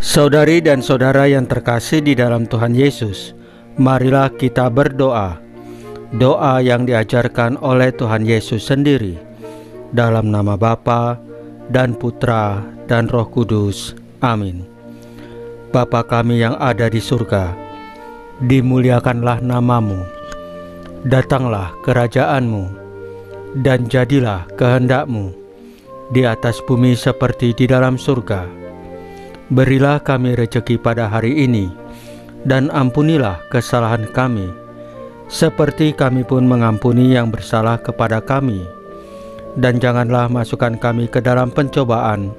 Saudari dan saudara yang terkasih di dalam Tuhan Yesus, marilah kita berdoa. Doa yang diajarkan oleh Tuhan Yesus sendiri. Dalam nama Bapa dan Putra dan Roh Kudus. Amin. Bapa kami yang ada di surga, dimuliakanlah namamu. Datanglah kerajaanmu, dan jadilah kehendakmu di atas bumi seperti di dalam surga. Berilah kami rezeki pada hari ini, dan ampunilah kesalahan kami, seperti kami pun mengampuni yang bersalah kepada kami. Dan janganlah masukkan kami ke dalam pencobaan,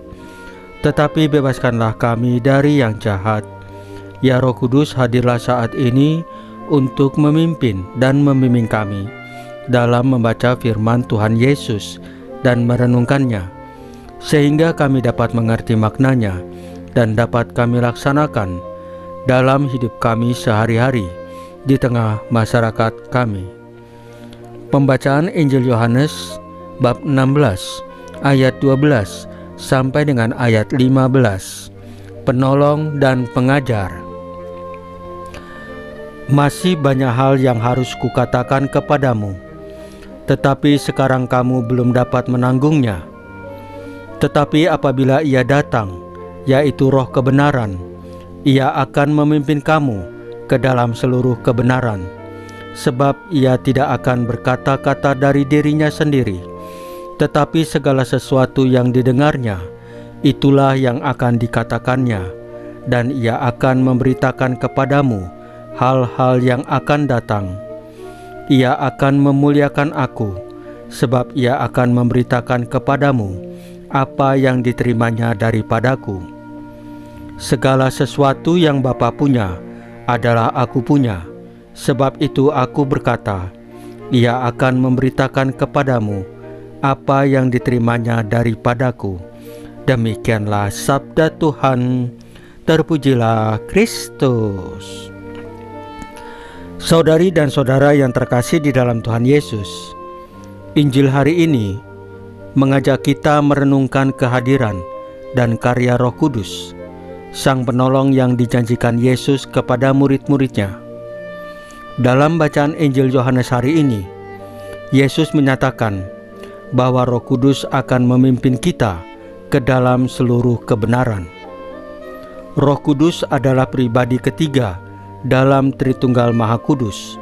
tetapi bebaskanlah kami dari yang jahat. Ya Roh Kudus, hadirlah saat ini untuk memimpin dan membimbing kami dalam membaca firman Tuhan Yesus dan merenungkannya, sehingga kami dapat mengerti maknanya dan dapat kami laksanakan dalam hidup kami sehari-hari di tengah masyarakat kami. Pembacaan Injil Yohanes bab 16 ayat 12 sampai dengan ayat 15. Penolong dan pengajar. Masih banyak hal yang harus kukatakan kepadamu, tetapi sekarang kamu belum dapat menanggungnya. Tetapi apabila Ia datang, yaitu Roh kebenaran, Ia akan memimpin kamu ke dalam seluruh kebenaran, sebab Ia tidak akan berkata-kata dari dirinya sendiri, tetapi segala sesuatu yang didengarnya, itulah yang akan dikatakannya, dan Ia akan memberitakan kepadamu hal-hal yang akan datang. Ia akan memuliakan Aku, sebab Ia akan memberitakan kepadamu apa yang diterimanya daripadaku. Segala sesuatu yang Bapa punya adalah Aku punya, sebab itu Aku berkata, Ia akan memberitakan kepadamu apa yang diterimanya daripadaku. Demikianlah sabda Tuhan. Terpujilah Kristus. Saudari dan saudara yang terkasih di dalam Tuhan Yesus, Injil hari ini mengajak kita merenungkan kehadiran dan karya Roh Kudus, Sang Penolong yang dijanjikan Yesus kepada murid-muridnya. Dalam bacaan Injil Yohanes hari ini, Yesus menyatakan bahwa Roh Kudus akan memimpin kita ke dalam seluruh kebenaran. Roh Kudus adalah pribadi ketiga dalam Tritunggal Maha Kudus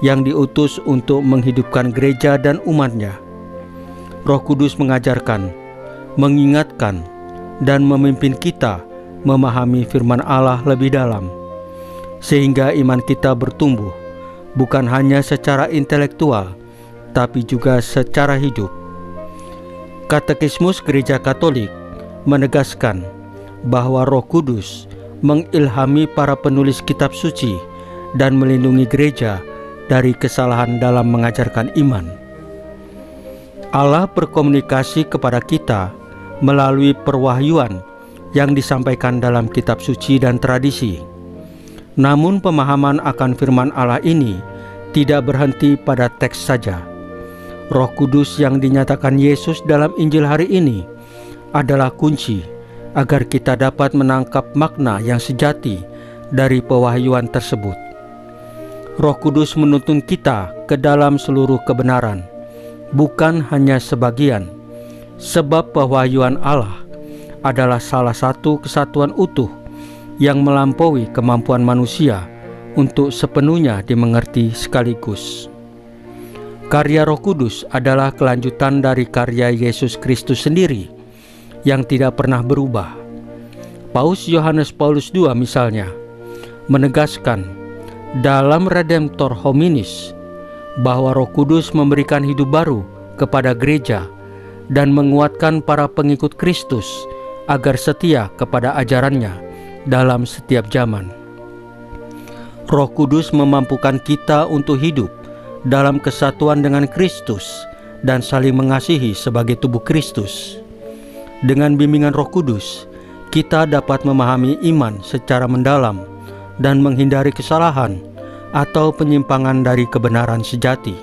yang diutus untuk menghidupkan gereja dan umatnya. Roh Kudus mengajarkan, mengingatkan, dan memimpin kita memahami firman Allah lebih dalam, sehingga iman kita bertumbuh bukan hanya secara intelektual, tapi juga secara hidup. Katekismus Gereja Katolik menegaskan bahwa Roh Kudus mengilhami para penulis kitab suci dan melindungi gereja dari kesalahan dalam mengajarkan iman. Allah berkomunikasi kepada kita melalui perwahyuan yang disampaikan dalam kitab suci dan tradisi. Namun pemahaman akan firman Allah ini tidak berhenti pada teks saja. Roh Kudus yang dinyatakan Yesus dalam Injil hari ini adalah kunci agar kita dapat menangkap makna yang sejati dari pewahyuan tersebut. Roh Kudus menuntun kita ke dalam seluruh kebenaran, bukan hanya sebagian, sebab pewahyuan Allah adalah salah satu kesatuan utuh yang melampaui kemampuan manusia untuk sepenuhnya dimengerti sekaligus. Karya Roh Kudus adalah kelanjutan dari karya Yesus Kristus sendiri yang tidak pernah berubah. Paus Yohanes Paulus II misalnya menegaskan dalam Redemptor Hominis bahwa Roh Kudus memberikan hidup baru kepada gereja dan menguatkan para pengikut Kristus agar setia kepada ajarannya dalam setiap zaman. Roh Kudus memampukan kita untuk hidup dalam kesatuan dengan Kristus dan saling mengasihi sebagai tubuh Kristus. Dengan bimbingan Roh Kudus, kita dapat memahami iman secara mendalam dan menghindari kesalahan atau penyimpangan dari kebenaran sejati.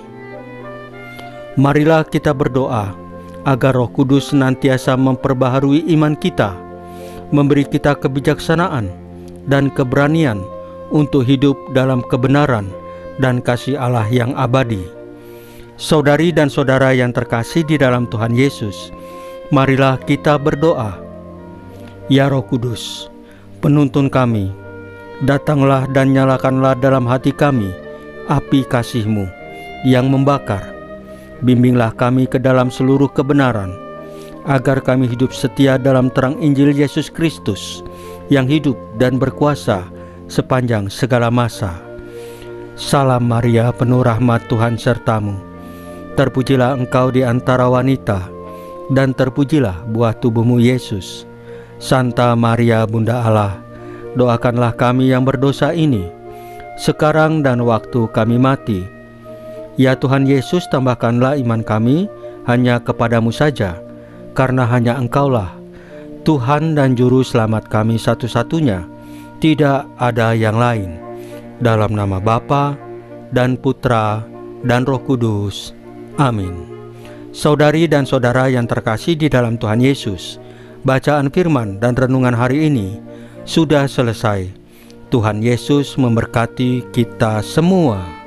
Marilah kita berdoa agar Roh Kudus senantiasa memperbaharui iman kita, memberi kita kebijaksanaan dan keberanian untuk hidup dalam kebenaran dan kasih Allah yang abadi. Saudari dan saudara yang terkasih di dalam Tuhan Yesus, marilah kita berdoa. Ya Roh Kudus, penuntun kami, datanglah dan nyalakanlah dalam hati kami api kasih-Mu yang membakar. Bimbinglah kami ke dalam seluruh kebenaran, agar kami hidup setia dalam terang Injil Yesus Kristus yang hidup dan berkuasa sepanjang segala masa. Salam Maria, penuh rahmat, Tuhan sertamu. Terpujilah engkau di antara wanita, dan terpujilah buah tubuhmu Yesus. Santa Maria, Bunda Allah, doakanlah kami yang berdosa ini, sekarang dan waktu kami mati. Ya Tuhan Yesus, tambahkanlah iman kami hanya kepadamu saja, karena hanya Engkaulah Tuhan dan Juru Selamat kami satu-satunya, tidak ada yang lain. Dalam nama Bapa dan Putra dan Roh Kudus. Amin. Saudari dan saudara yang terkasih di dalam Tuhan Yesus, bacaan firman dan renungan hari ini sudah selesai. Tuhan Yesus memberkati kita semua.